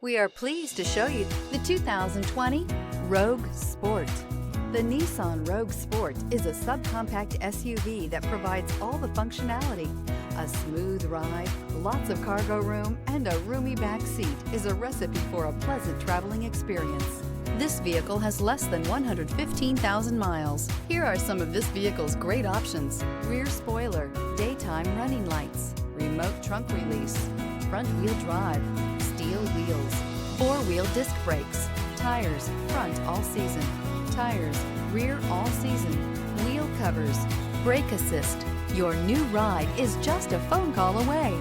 We are pleased to show you the 2020 Rogue Sport. The Nissan Rogue Sport is a subcompact SUV that provides all the functionality. A smooth ride, lots of cargo room, and a roomy back seat is a recipe for a pleasant traveling experience. This vehicle has less than 115,000 miles. Here are some of this vehicle's great options: rear spoiler, daytime running lights, remote trunk release, front-wheel drive, steel wheels, four-wheel disc brakes, tires front all season, tires rear all season, wheel covers, brake assist. Your new ride is just a phone call away.